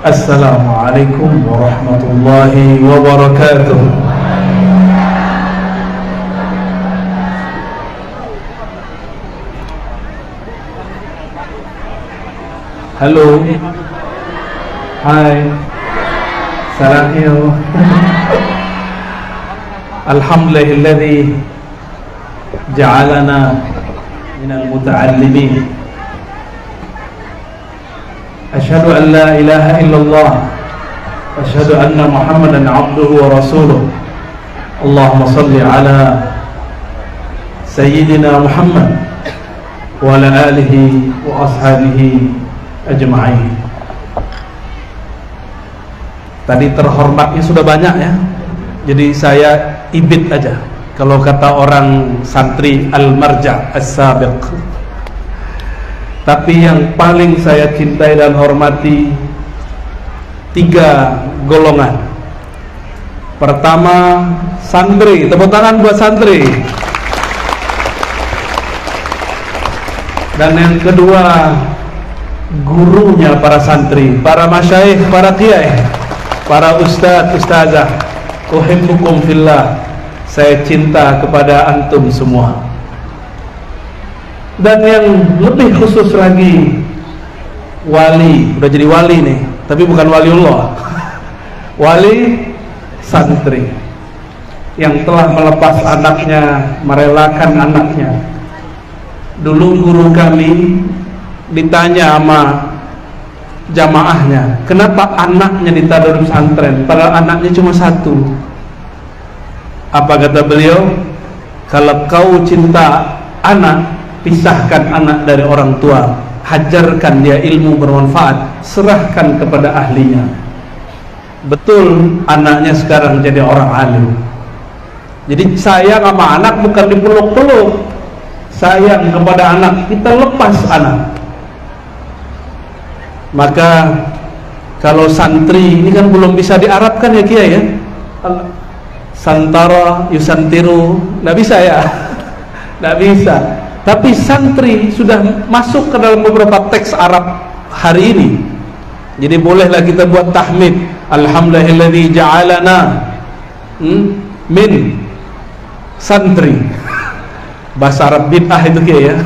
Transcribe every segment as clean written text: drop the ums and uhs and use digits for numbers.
Assalamualaikum warahmatullahi wabarakatuh. Halo. Hai. Salamio. Alhamdulillahilladzi ja'alana minal muta'allimin. Asyhadu an la ilaha illallah wa asyhadu anna Muhammadan abduhu wa rasuluh. Allahumma salli ala Sayyidina Muhammad wa ala alihi wa ashabihi ajma'in. Tadi terhormatnya sudah banyak ya. Jadi saya ibit aja. Kalau kata orang santri al-marja' as-sabiq. Tapi yang paling saya cintai dan hormati 3 golongan. Pertama, santri. Tepuk tangan buat santri. Dan yang kedua, gurunya para santri, para masyayikh, para kiai, para ustadz, ustazah. Uhibbukum fillah. Saya cinta kepada antum semua. Dan yang lebih khusus lagi, wali, udah jadi wali nih, tapi bukan waliullah. Wali santri yang telah melepas anaknya, merelakan anaknya. Dulu guru kami ditanya sama jamaahnya, kenapa anaknya ditaruh di pesantren padahal anaknya cuma 1? Apa kata beliau? Kalau kau cinta anak, pisahkan anak dari orang tua, hajarkan dia ilmu bermanfaat, serahkan kepada ahlinya. Betul, anaknya sekarang jadi orang alim. Jadi sayang sama anak bukan dipeluk-peluk, sayang kepada anak, kita lepas anak. Maka kalau santri ini kan belum bisa diarabkan ya Kiai ya. Santara yusantiru, nggak bisa ya, nggak bisa. Tapi santri sudah masuk ke dalam beberapa teks Arab hari ini. Jadi bolehlah kita buat tahmid. Alhamdulillahilladzi ja'alana min santri. Bahasa Arab bid'ah itu ya.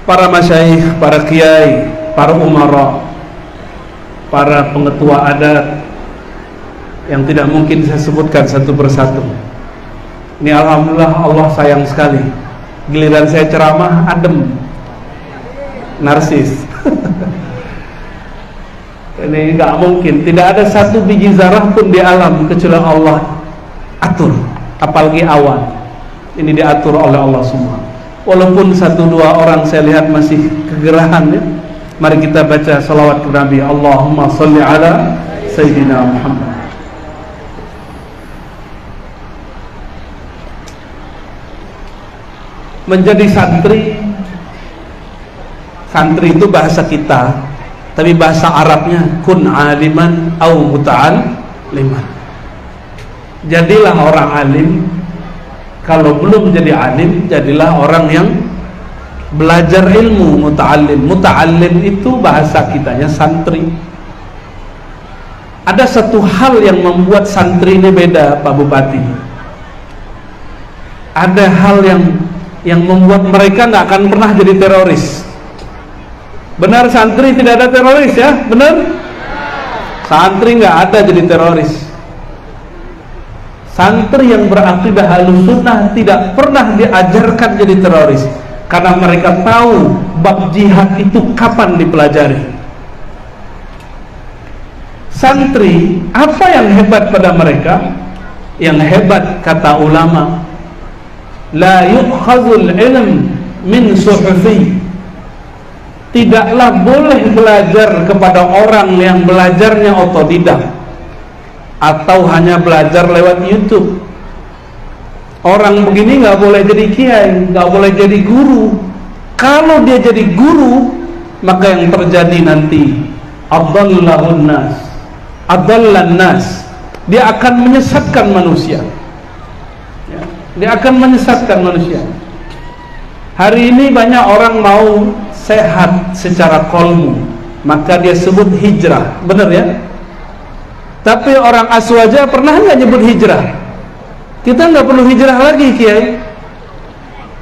Para masyayikh, para kiai, para umara, para pengetua adat yang tidak mungkin saya sebutkan satu persatu. Ini alhamdulillah Allah sayang sekali. Giliran saya ceramah adem, narsis. Ini nggak mungkin. Tidak ada satu biji zarah pun di alam kecuali Allah atur. Apalagi awan. Ini diatur oleh Allah semua. Walaupun 1-2 orang saya lihat masih kegerahan ya. Mari kita baca salawat ke Nabi. Allahumma salli ala Sayyidina Muhammad. Menjadi santri, santri itu bahasa kita, tapi bahasa Arabnya kun aliman au muta'alliman. Jadilah orang alim. Kalau belum jadi alim, jadilah orang yang belajar ilmu, muta'allim. Muta'allim itu bahasa kitanya santri. Ada satu hal yang membuat santri ini beda, Pak Bupati. Ada hal yang membuat mereka nggak akan pernah jadi teroris. Benar santri tidak ada teroris ya? Benar? Santri nggak ada jadi teroris. Santri yang berakidah Ahlussunnah tidak pernah diajarkan jadi teroris, karena mereka tahu bab jihad itu kapan dipelajari. Santri, apa yang hebat pada mereka? Yang hebat kata ulama, la yu'khazul ilm min suhufi. Tidaklah boleh belajar kepada orang yang belajarnya otodidak atau hanya belajar lewat YouTube. Orang begini nggak boleh jadi kiai, nggak boleh jadi guru. Kalau dia jadi guru, maka yang terjadi nanti adallahun nas, adallan nas, dia akan menyesatkan manusia. Dia akan menyesatkan manusia. Hari ini banyak orang mau sehat secara kolbu, maka dia sebut hijrah. Benar ya? Tapi orang Aswaja pernah nggak nyebut hijrah? Kita nggak perlu hijrah lagi, Kiai.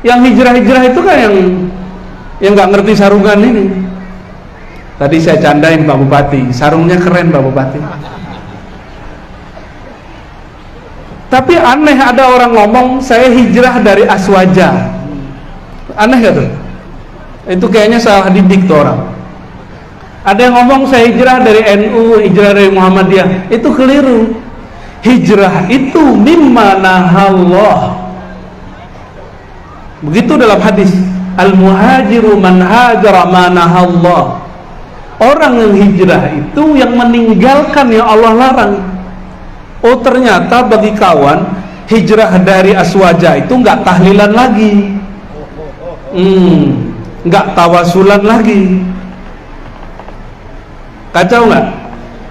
Yang hijrah itu kan yang nggak ngerti sarungan ini. Tadi saya candain Pak Bupati, sarungnya keren Pak Bupati. Tapi aneh, ada orang ngomong saya hijrah dari Aswaja. Aneh gak tuh? Itu kayaknya salah didik tuh orang. Ada yang ngomong saya hijrah dari NU, hijrah dari Muhammadiyah. Itu keliru. Hijrah itu mimma nahallah. Begitu dalam hadis, al-muhajiru man hajara ma nahallah. Orang yang hijrah itu yang meninggalkan yang Allah larang. Oh, ternyata bagi kawan, hijrah dari Aswaja itu nggak tahlilan lagi, nggak tawasulan lagi. Kacau nggak?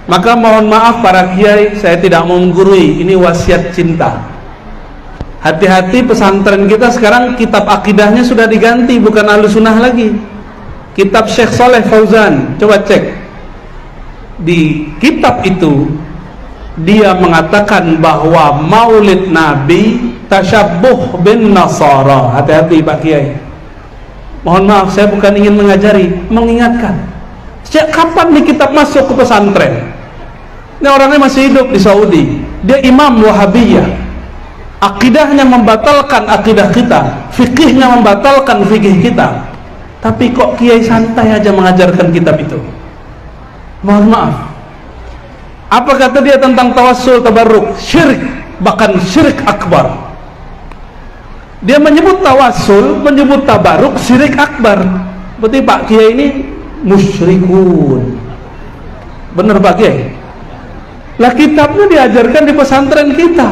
Maka mohon maaf para kiai, saya tidak mau menggurui. Ini wasiat cinta. Hati-hati, pesantren kita sekarang kitab akidahnya sudah diganti, bukan Ahlussunnah lagi. Kitab Syekh Saleh Fauzan, coba cek. Di kitab itu dia mengatakan bahwa Maulid Nabi tasyabbuh bin Nasara. Hati-hati Pak Kiai. Mohon maaf, saya bukan ingin mengajari, mengingatkan. Sejak kapan nih kitab masuk ke pesantren? Ini orangnya masih hidup di Saudi. Dia imam Wahabiyah. Akidahnya membatalkan akidah kita, fikihnya membatalkan fikih kita. Tapi kok kiai santai aja mengajarkan kitab itu? Mohon maaf. Apa kata dia tentang tawassul tabarruk? Syirik, bahkan syirik akbar. Dia menyebut tawassul, menyebut tabarruk syirik akbar. Berarti Pak Kiai ini musyrikun. Benar Pak Kiai? Lah kitabnya diajarkan di pesantren kita.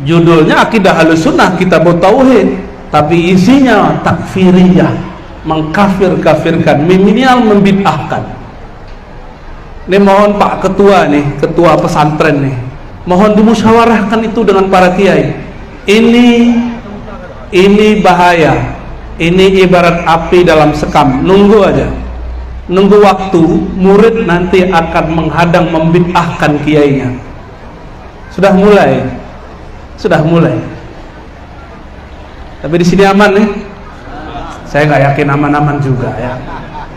Judulnya Akidah Ahlussunnah, Kitab Tauhid, tapi isinya takfiriyah, mengkafir-kafirkan, minimal membid'ahkan. Ini mohon Pak Ketua nih, Ketua pesantren nih, mohon dimusyawarahkan itu dengan para kiai. Ini bahaya. Ini ibarat api dalam sekam. Nunggu aja, nunggu waktu, murid nanti akan menghadang, membid'ahkan kiainya. Sudah mulai. Tapi di sini aman nih. Saya nggak yakin aman-aman juga ya.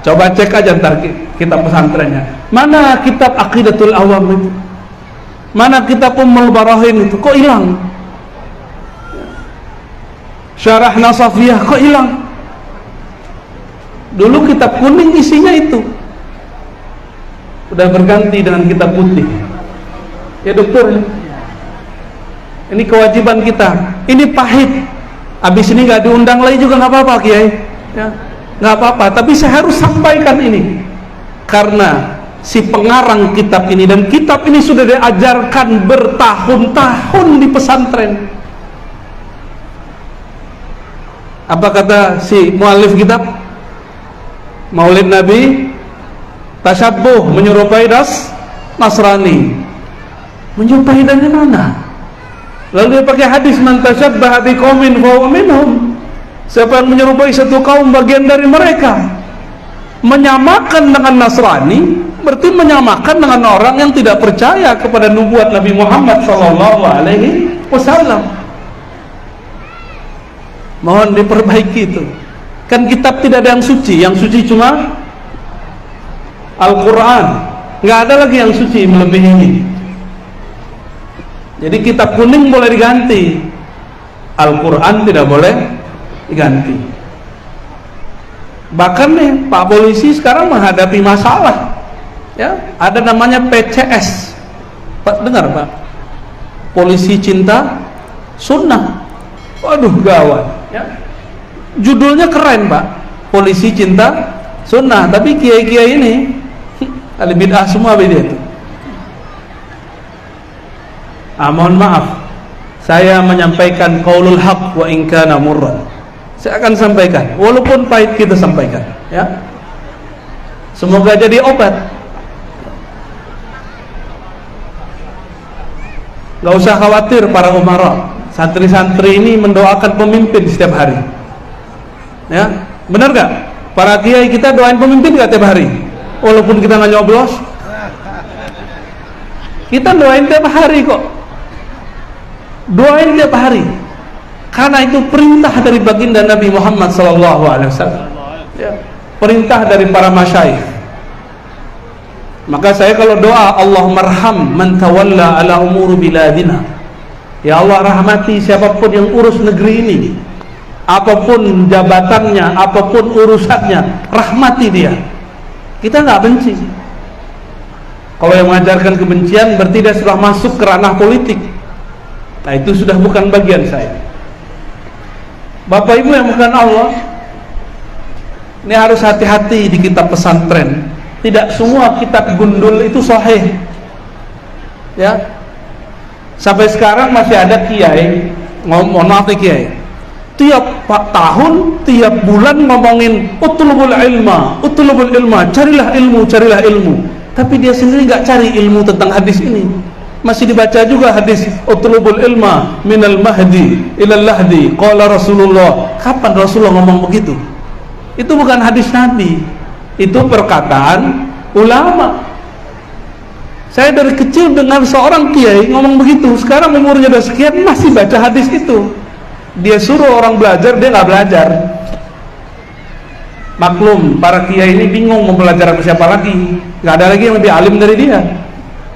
Coba cek aja ntar kitab pesantrennya. Mana kitab Aqidatul Awam itu? Mana kitab Ummul Barahin itu? Kok hilang? Syarah Nasafiyah kok hilang? Dulu kitab kuning isinya itu. Udah berganti dengan kitab putih. Ya dokter, ini kewajiban kita. Ini pahit. Habis ini nggak diundang lagi juga nggak apa-apa Kiai. Ya, nggak apa-apa. Tapi saya harus sampaikan ini karena si pengarang kitab ini, dan kitab ini sudah diajarkan bertahun-tahun di pesantren. Apa kata si muallif kitab? Maulid Nabi tasyabbuh, menyerupai Nasrani. Menyerupai dari mana? Lalu dia pakai hadis, man tasyabbaha biqaumin fa huwa minhum. Siapa yang menyerupai satu kaum, bagian dari mereka. Menyamakan dengan Nasrani berarti menyamakan dengan orang yang tidak percaya kepada nubuat Nabi Muhammad SAW. Mohon diperbaiki itu. Kan kitab tidak ada yang suci. Yang suci cuma Al-Quran. Nggak ada lagi yang suci melebihi ini. Jadi kitab kuning boleh diganti, Al-Quran tidak boleh diganti. Bahkan nih Pak Polisi sekarang menghadapi masalah, ya, ada namanya PCS. Pak dengar Pak? Polisi Cinta Sunnah. Waduh gawat, ya. Judulnya keren Pak, Polisi Cinta Sunnah. Tapi kiai-kiai ini ahli bid'ah semua beda itu. Mohon maaf, saya menyampaikan qaulul haq wa in kana murran. Saya akan sampaikan, walaupun pahit kita sampaikan, ya. Semoga jadi obat. Gak usah khawatir para umara. Santri-santri ini mendoakan pemimpin setiap hari. Ya, benar gak? Para kiai kita doain pemimpin gak tiap hari? Walaupun kita nggak nyoblos, kita doain tiap hari kok. Doain tiap hari. Karena itu perintah dari baginda Nabi Muhammad SAW. Ya, perintah dari para masyayikh. Maka saya kalau doa, Allahummarham man tawalla ala umur biladina. Ya Allah, rahmati siapapun yang urus negeri ini, apapun jabatannya, apapun urusannya, rahmati dia. Kita nggak benci. Kalau yang mengajarkan kebencian berarti dia sudah masuk ke ranah politik. Nah, itu sudah bukan bagian saya. Bapak Ibu yang bukan Allah, ini harus hati-hati di kitab pesantren. Tidak semua kitab gundul itu sahih. Ya. Sampai sekarang masih ada kiai, mohon maaf nih kiai, tiap tahun, tiap bulan ngomongin utlubul ilma, carilah ilmu. Tapi dia sendiri nggak cari ilmu tentang hadis ini. Masih dibaca juga hadis utlubul ilma minal mahdi ilal lahdi qala Rasulullah. Kapan Rasulullah ngomong begitu? Itu bukan hadis Nabi, itu perkataan ulama. Saya dari kecil dengar seorang kiai ngomong begitu. Sekarang umurnya udah sekian masih baca hadis itu. Dia suruh orang belajar, dia nggak belajar. Maklum, para kiai ini bingung mau belajar sama siapa lagi. Nggak ada lagi yang lebih alim dari dia.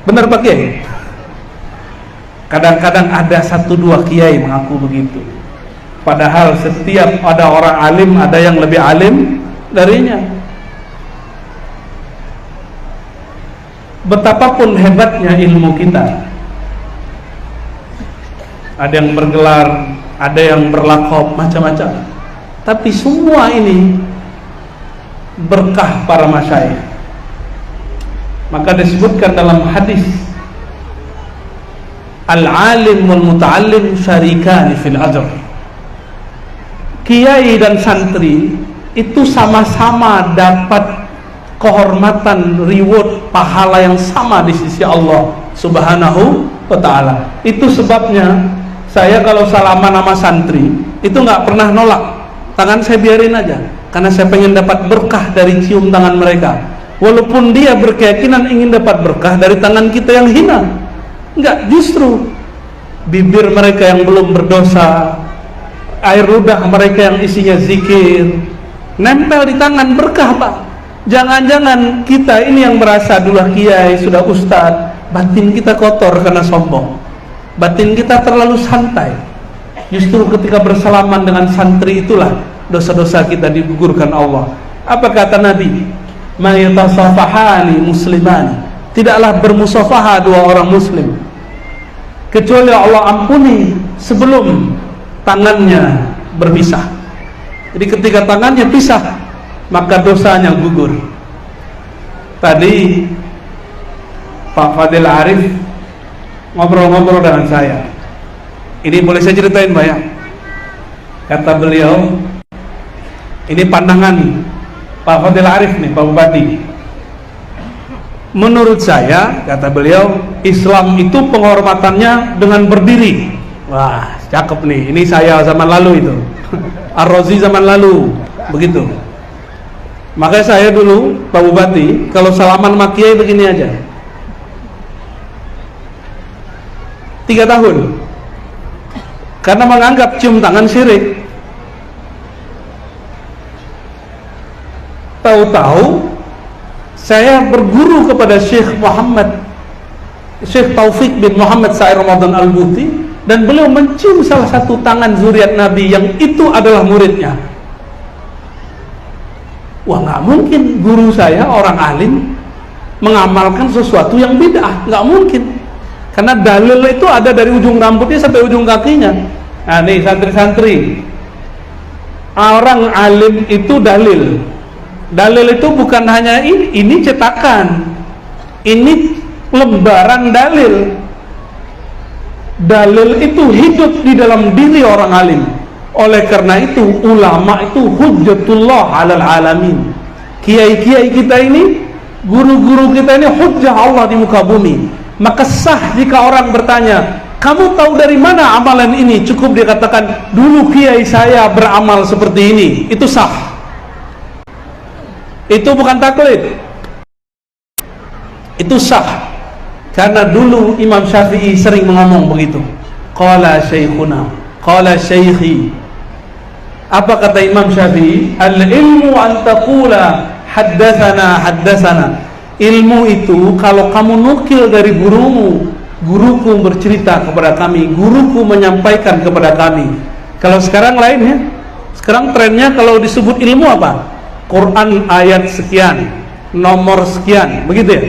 Benar Pak Kiai? Kadang-kadang ada 1-2 kiai mengaku begitu. Padahal setiap ada orang alim, ada yang lebih alim darinya. Betapapun hebatnya ilmu kita, ada yang bergelar, ada yang berlaqab, macam-macam. Tapi semua ini berkah para masyayikh. Maka disebutkan dalam hadis, al-alim wal muta'allim syarikani fil ajr. Kiai dan santri itu sama-sama dapat kehormatan, reward, pahala yang sama di sisi Allah Subhanahu wa ta'ala. Itu sebabnya saya kalau salaman sama santri itu nggak pernah nolak. Tangan saya biarin aja, karena saya pengen dapat berkah dari cium tangan mereka. Walaupun dia berkeyakinan ingin dapat berkah dari tangan kita yang hina. Enggak, justru bibir mereka yang belum berdosa, air ludah mereka yang isinya zikir, nempel di tangan, berkah Pak. Jangan-jangan kita ini yang merasa dulu kiai, sudah ustad, batin kita kotor karena sombong, batin kita terlalu santai. Justru ketika bersalaman dengan santri itulah dosa-dosa kita digugurkan Allah. Apa kata Nabi? Ma yatasafahani muslimani, tidaklah bermusafaha 2 orang muslim kecuali Allah ampuni sebelum tangannya berpisah. Jadi ketika tangannya pisah, maka dosanya gugur. Tadi Pak Fadil Arif ngobrol-ngobrol dengan saya. Ini boleh saya ceritain Pak ya? Kata beliau, ini pandangan Pak Fadil Arif nih, Pak Bupati. Menurut saya, kata beliau, Islam itu penghormatannya dengan berdiri. Wah, cakep nih. Ini saya zaman lalu itu. Ar-Razi zaman lalu, begitu. Makanya saya dulu, Pak Bupati, kalau salaman sama kiai begini aja. 3 tahun. Karena menganggap cium tangan syirik. Tahu-tahu saya berguru kepada Syekh Taufik bin Muhammad Sa'ir Ramadan Al-Buti, dan beliau mencium salah satu tangan zuriat Nabi yang itu adalah muridnya. Wah, nggak mungkin guru saya orang alim mengamalkan sesuatu yang bid'ah, nggak mungkin. Karena dalil itu ada dari ujung rambutnya sampai ujung kakinya. Nah nih santri-santri, orang alim itu dalil. Dalil itu bukan hanya ini cetakan, ini lembaran dalil. Dalil itu hidup di dalam diri orang alim. Oleh karena itu ulama itu hujjatullah alal alamin. Kiai-kiai kita ini, guru-guru kita ini hujjah Allah di muka bumi. Maka sah jika orang bertanya, Kamu tahu dari mana amalan ini? Cukup dia katakan, dulu kiai saya beramal seperti ini. Itu sah. Itu bukan taklid. Itu sah. Karena dulu Imam Syafi'i sering ngomong begitu. Qala syekhuna, qala syekhi. Apa kata Imam Syafi'i? Al-ilmu an taqula haddatsana haddatsana. Ilmu itu kalau kamu nukil dari gurumu, guruku bercerita kepada kami, guruku menyampaikan kepada kami. Kalau sekarang lain ya. Sekarang trennya kalau disebut ilmu apa? Quran ayat sekian, nomor sekian, begitu ya?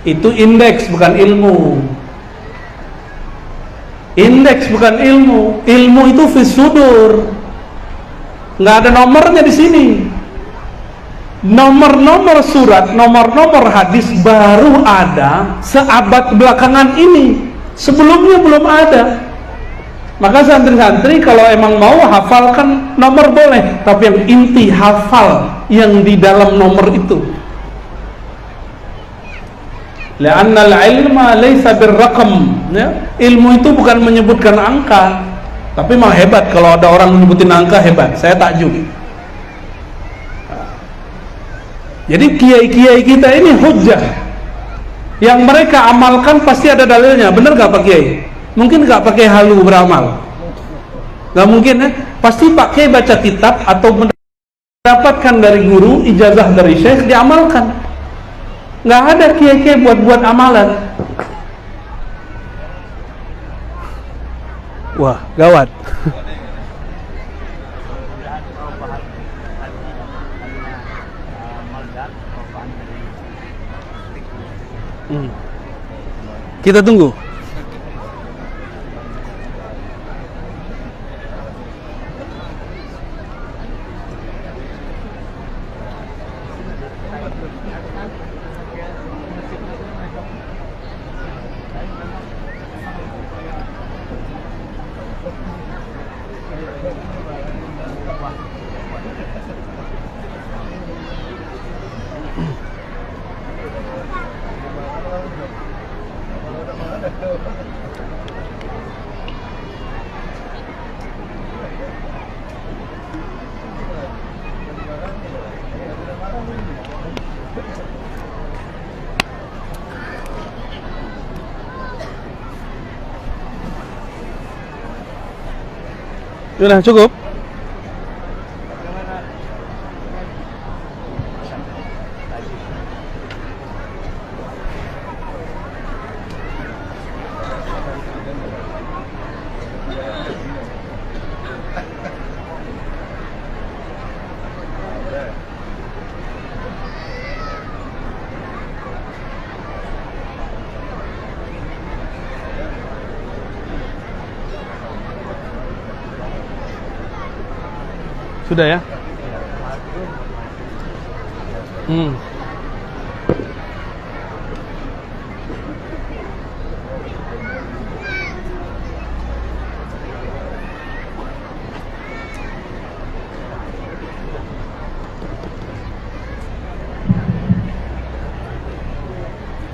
Itu indeks bukan ilmu. Indeks bukan ilmu. Ilmu itu fis sudur. Nggak ada nomornya di sini. Nomor-nomor surat, nomor-nomor hadis baru ada seabad belakangan ini. Sebelumnya belum ada. Maka santri-santri kalau emang mau hafalkan nomor boleh, tapi yang inti hafal yang di dalam nomor itu. La'anna al-ilma laysa birraqam, ya? Ilmu itu bukan menyebutkan angka. Tapi memang hebat kalau ada orang menyebutin angka, hebat. Saya takjub. Jadi kiai-kiai kita ini hujjah. Yang mereka amalkan pasti ada dalilnya. Benar gak Pak Kiai? Mungkin gak pakai halu beramal? Gak mungkin ya? Pasti Pak Kiai baca kitab atau mendapatkan dari guru, ijazah dari syekh, diamalkan. Gak ada kiai-kiai buat-buat amalan. Wah, gawat. Kita tunggu. Sudah cukup? Sudah ya?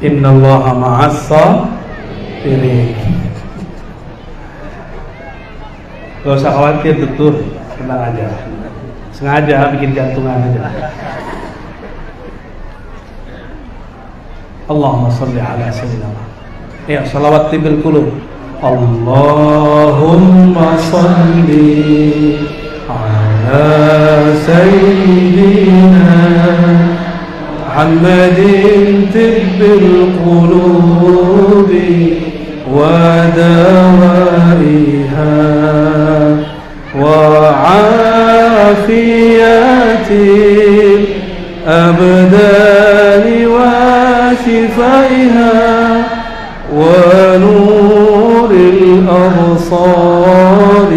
Innallaha ma'as sabirin. Gak usah khawatir, betul, tenang aja. Sengaja bikin jantungan aja. Allahumma salli ala sayyidina. Ya, salawat tibil qulub. Allahumma salli ala sayyidina Muhammadin tibbil qulubi wa dawaiha wa عافية الأبدان وشفائها ونور الأبصار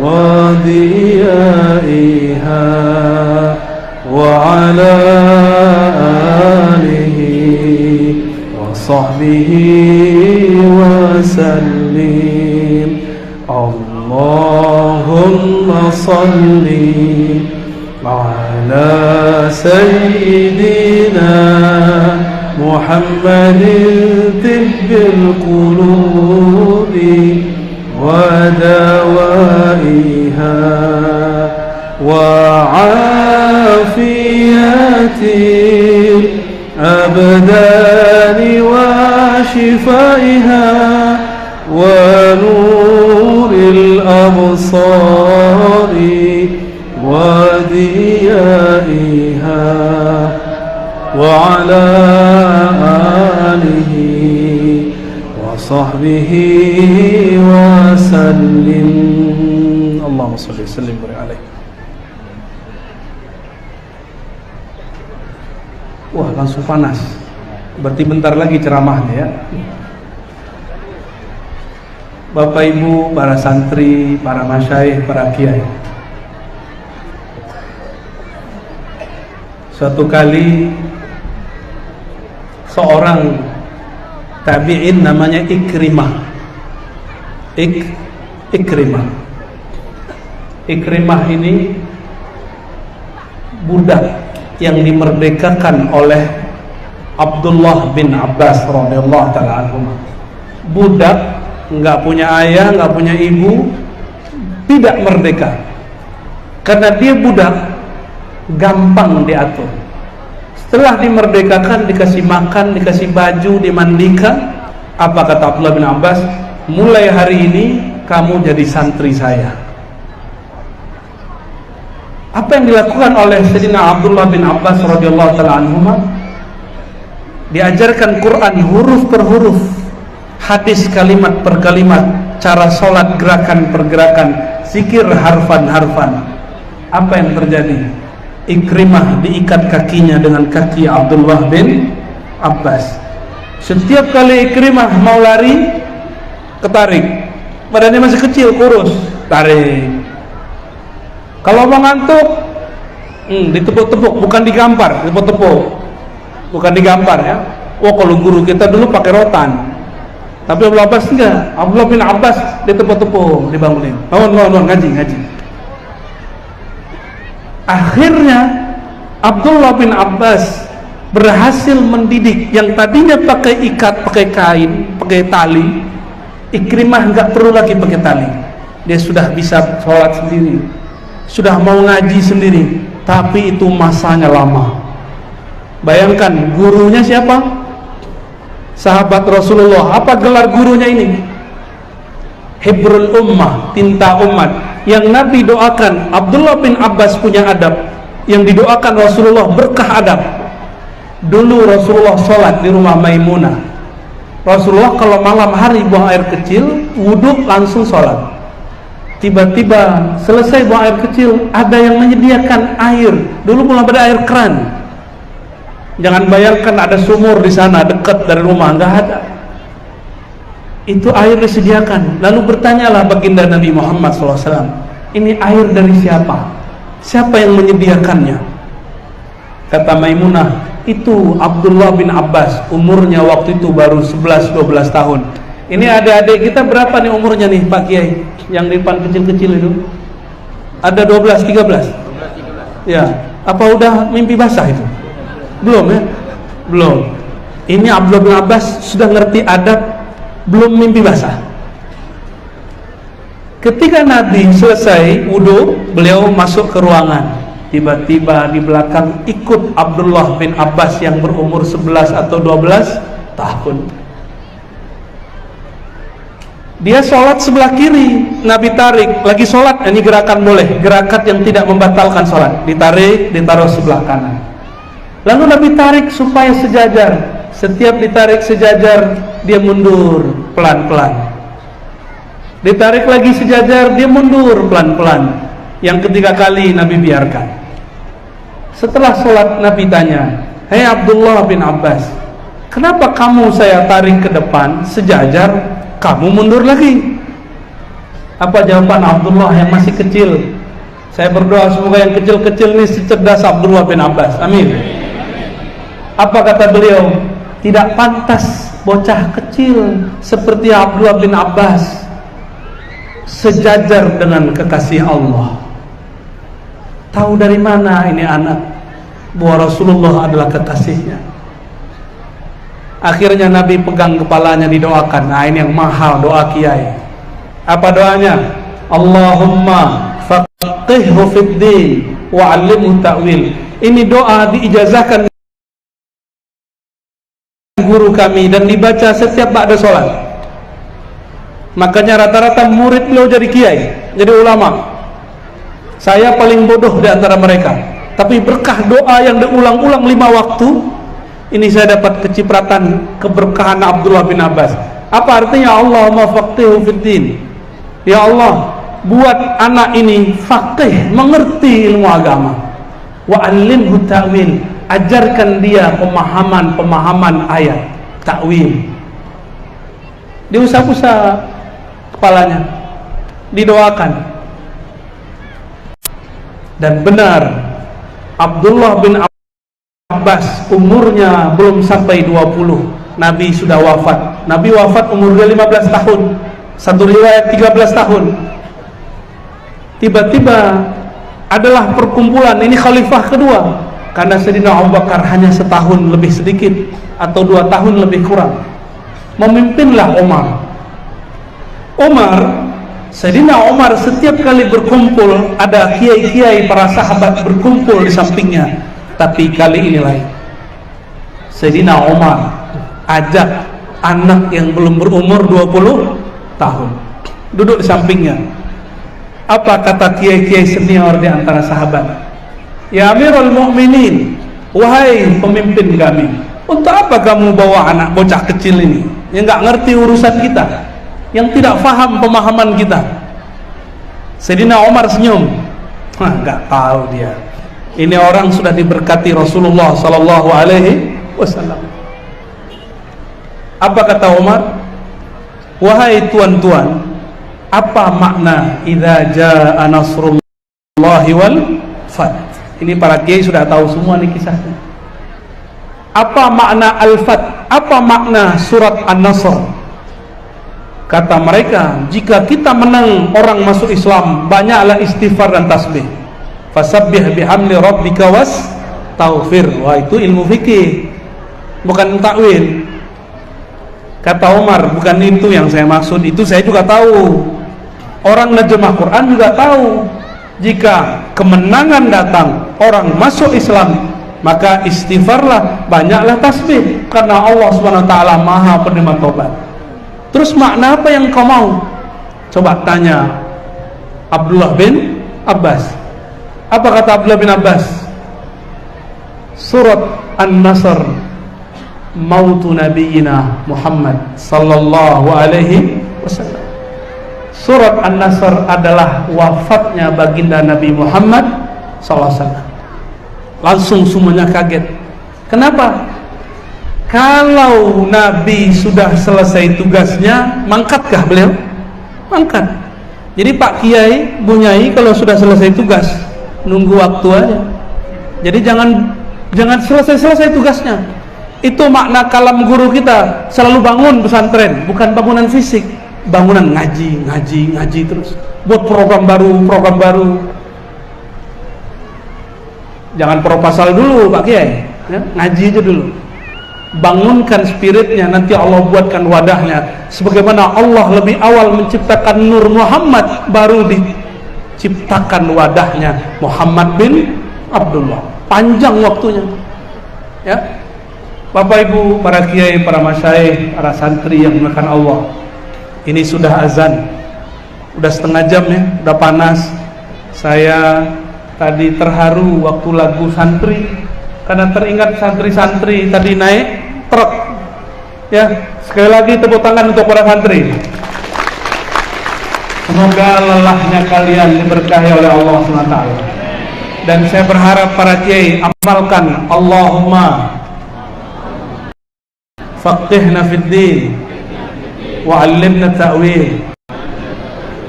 وضيائها وعلى آله وصحبه وسلم. اللهم صل على سيدنا محمد طب القلوب ودوائها وعافية الأبدان وشفائها ونور الأبصار وضيائها وعلى آله وصحبه وسلم. اللهم صل وسلم عليه. Wah, langsung panas. Berarti bentar lagi ceramahnya ya. Bapak Ibu, para santri, para masyayikh, para kiai. Suatu kali seorang tabi'in namanya Ikrimah. Ikrimah ini budak yang dimerdekakan oleh Abdullah bin Abbas radhiyallahu taala anhu. Budak, nggak punya ayah, nggak punya ibu, tidak merdeka. Karena dia budak, gampang diatur. Setelah dimerdekakan, dikasih makan, dikasih baju, dimandikan. Apa kata Abdullah bin Abbas? Mulai hari ini kamu jadi santri saya. Apa yang dilakukan oleh Sayyidina Abdullah bin Abbas radhiyallahu taala anhuma? Diajarkan Quran huruf per huruf, hadis kalimat per kalimat, cara sholat gerakan per gerakan, zikir harfan-harfan. Apa yang terjadi? Ikrimah diikat kakinya dengan kaki Abdullah bin Abbas. Setiap kali Ikrimah mau lari, ketarik. Badannya masih kecil, kurus, tarik. Kalau mau ngantuk, ditepuk-tepuk, bukan digampar, ditepuk-tepuk, bukan digampar ya. Oh, kalau guru kita dulu pakai rotan, tapi Abdullah Abbas enggak. Abdullah bin Abbas ditepuk-tepuk, dibangunin. Bangun, ngaji. Akhirnya Abdullah bin Abbas berhasil mendidik yang tadinya pakai ikat, pakai kain, pakai tali. Ikrimah enggak perlu lagi pakai tali. Dia sudah bisa sholat sendiri, sudah mau ngaji sendiri, tapi itu masanya lama. Bayangkan, gurunya siapa? Sahabat Rasulullah. Apa gelar gurunya ini? Hibrul Ummah, tinta umat. Yang Nabi doakan, Abdullah bin Abbas punya adab. Yang didoakan Rasulullah berkah adab. Dulu Rasulullah sholat di rumah Maimunah. Rasulullah kalau malam hari buang air kecil, wudhu langsung sholat. Tiba-tiba selesai buang air kecil, ada yang menyediakan air. Dulu belum ada air keran. Jangan bayangkan ada sumur di sana dekat dari rumah, enggak ada. Itu air disediakan. Lalu bertanyalah baginda Nabi Muhammad SAW, ini air dari siapa? Siapa yang menyediakannya? Kata Maimunah, itu Abdullah bin Abbas. Umurnya waktu itu baru 11-12 tahun. Ini adik-adik kita berapa nih umurnya nih Pak Kiai? Yang di depan kecil-kecil itu ada 12-13? Ya, apa udah mimpi basah itu? Belum ya? Belum. Ini Abdullah bin Abbas sudah ngerti adab, belum mimpi basah. Ketika Nabi selesai wudhu, beliau masuk ke ruangan. Tiba-tiba di belakang ikut Abdullah bin Abbas yang berumur 11 atau 12 tahun. Dia sholat sebelah kiri, Nabi tarik. Lagi sholat, ini gerakan boleh, gerakan yang tidak membatalkan sholat. Ditarik, ditaruh sebelah kanan. Lalu Nabi tarik supaya sejajar. Setiap ditarik sejajar, dia mundur pelan-pelan. Ditarik lagi sejajar, dia mundur pelan-pelan. Yang ketiga kali Nabi biarkan. Setelah sholat, Nabi tanya, "Hei Abdullah bin Abbas, kenapa kamu saya tarik ke depan sejajar, kamu mundur lagi?" Apa jawaban Abdullah yang masih kecil? Saya berdoa semoga yang kecil-kecil ini secerdas Abdullah bin Abbas. Amin. Apa kata beliau? Tidak pantas bocah kecil seperti Abdullah bin Abbas sejajar dengan kekasih Allah. Tahu dari mana ini anak bahwa Rasulullah adalah kekasihnya? Akhirnya Nabi pegang kepalanya, didoakan. Nah, ini yang mahal doa kiai. Apa doanya? Allahumma faqihhu fid din wa 'allimhu ta'wil. Ini doa diijazahkan guru kami dan dibaca setiap ba'da sholat. Makanya rata-rata murid beliau jadi kiai, jadi ulama. Saya paling bodoh di antara mereka, tapi berkah doa yang diulang-ulang 5 waktu ini saya dapat kecipratan keberkahan Abdullah bin Abbas. Apa artinya? Allahumma faqihhu fid din. Ya Allah, buat anak ini faqih, mengerti ilmu agama. Wa 'allimhu ta'wil, ajarkan dia pemahaman ayat, takwil. Diusap-usap kepalanya, didoakan. Dan benar, Abdullah bin Abbas umurnya belum sampai 20, Nabi sudah wafat. Nabi wafat umurnya 15 tahun, satu riwayat 13 tahun. Tiba-tiba adalah perkumpulan, ini khalifah kedua, karena Sayyidina Abu Bakar hanya setahun lebih sedikit atau 2 tahun lebih kurang. Memimpinlah Sayyidina Umar setiap kali berkumpul, ada kiai-kiai para sahabat berkumpul di sampingnya. Tapi kali ini lain. Sayyidina Umar ajak anak yang belum berumur 20 tahun duduk di sampingnya. Apa kata kiai-kiai senior di antara sahabat? Ya Amirul Mukminin, wahai pemimpin kami, untuk apa kamu bawa anak bocah kecil ini yang nggak ngerti urusan kita, yang tidak faham pemahaman kita? Sayyidina Umar senyum. Nggak tahu dia. Ini orang sudah diberkati Rasulullah sallallahu alaihi wasallam. Apa kata Umar? Wahai tuan-tuan, apa makna idza jaa nasrullahi wal fath? Ini para kiai sudah tahu semua nih kisahnya. Apa makna al-fath? Apa makna surat An-Nasr? Kata mereka, jika kita menang orang masuk Islam, banyaklah istighfar dan tasbih. Fasabbih bihamdi rabbika wastaghfir. Wah, itu ilmu fikih, bukan takwil. Kata Umar, bukan itu yang saya maksud. Itu saya juga tahu. Orang nerjemah Quran juga tahu. Jika kemenangan datang, orang masuk Islam, maka istighfarlah, banyaklah tasbih, karena Allah SWT Maha penerima taubat. Terus makna apa yang kau mau? Coba tanya Abdullah bin Abbas. Apa kata Abdullah bin Abbas? Surat An-Nasr, mautu nabiyina Muhammad sallallahu alaihi wasallam. Surat An-Nasr adalah wafatnya baginda Nabi Muhammad sallallahu alaihi wasallam. Langsung semuanya kaget. Kenapa? Kalau Nabi sudah selesai tugasnya, mangkatkah beliau? Mangkat. Jadi Pak Kiai, Bu Nyai kalau sudah selesai tugas, nunggu waktu aja. Jadi jangan selesai tugasnya. Itu makna kalam guru kita, selalu bangun pesantren, bukan bangunan fisik, bangunan ngaji terus. Buat program baru. Jangan proposal dulu Pak Kiai, ya, ngaji aja dulu. Bangunkan spiritnya, nanti Allah buatkan wadahnya. Sebagaimana Allah lebih awal menciptakan Nur Muhammad, baru diciptakan wadahnya Muhammad bin Abdullah. Panjang waktunya, ya. Bapak Ibu, para kiai, para masyayikh, para santri yang dimuliakan Allah, ini sudah azan, udah setengah jam ya, udah panas. Saya tadi terharu waktu lagu santri, karena teringat santri-santri tadi naik truk, ya. Sekali lagi tepuk tangan untuk para santri. Semoga lelahnya kalian diberkahi oleh Allah SWT. Dan saya berharap para kiai amalkan Allahumma faqihna fid din wa 'allimna ta'wil.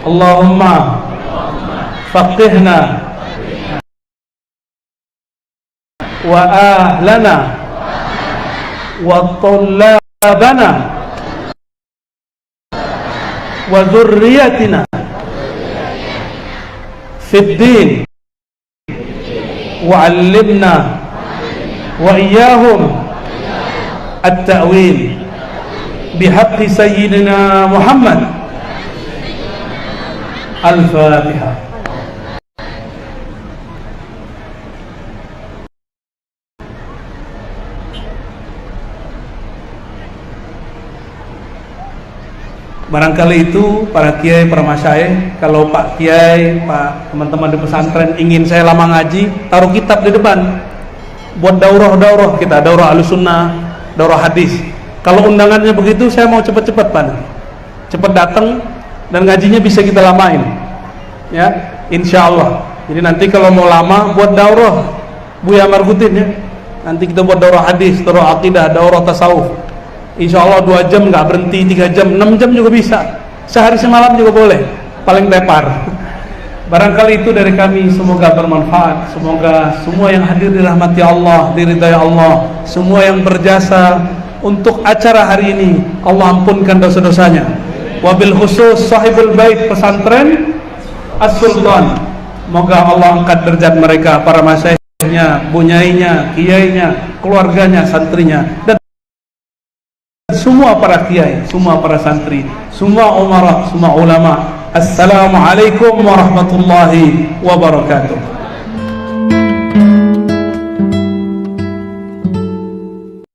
Allahumma faqihna wa ahlana wa tullabana wa dhurriyyatina fid din wa 'allimna wa iyyahum at-ta'wil bihaqqi sayyidina Muhammad. Al-Fatihah. Barangkali itu para kiai, para masyayikh, kalau Pak Kiai, Pak teman-teman di pesantren ingin saya lama ngaji, taruh kitab di depan buat daurah kita, daurah Ahlussunnah, daurah hadis. Kalau undangannya begitu, saya mau cepat-cepat Pak, cepat datang dan ngajinya bisa kita lamain, ya, insya Allah. Jadi nanti kalau mau lama buat daurah Buya Margutin, ya, nanti kita buat daurah hadis, daurah akidah, daurah tasawuf. Insya Allah 2 jam nggak berhenti, 3 jam, 6 jam juga bisa, sehari semalam juga boleh, paling tepar. Barangkali itu dari kami, semoga bermanfaat, semoga semua yang hadir dirahmati Allah, diridai Allah, semua yang berjasa untuk acara hari ini Allah ampunkan dosa-dosanya. Wabil khusus sahibul bait pesantren As-Sultan, semoga Allah angkat derajat mereka, para masyayikhnya, bunyainya, kiainya, keluarganya, santrinya, dan semua para kiai, semua para santri, semua umara, semua ulama. Assalamualaikum warahmatullahi wabarakatuh.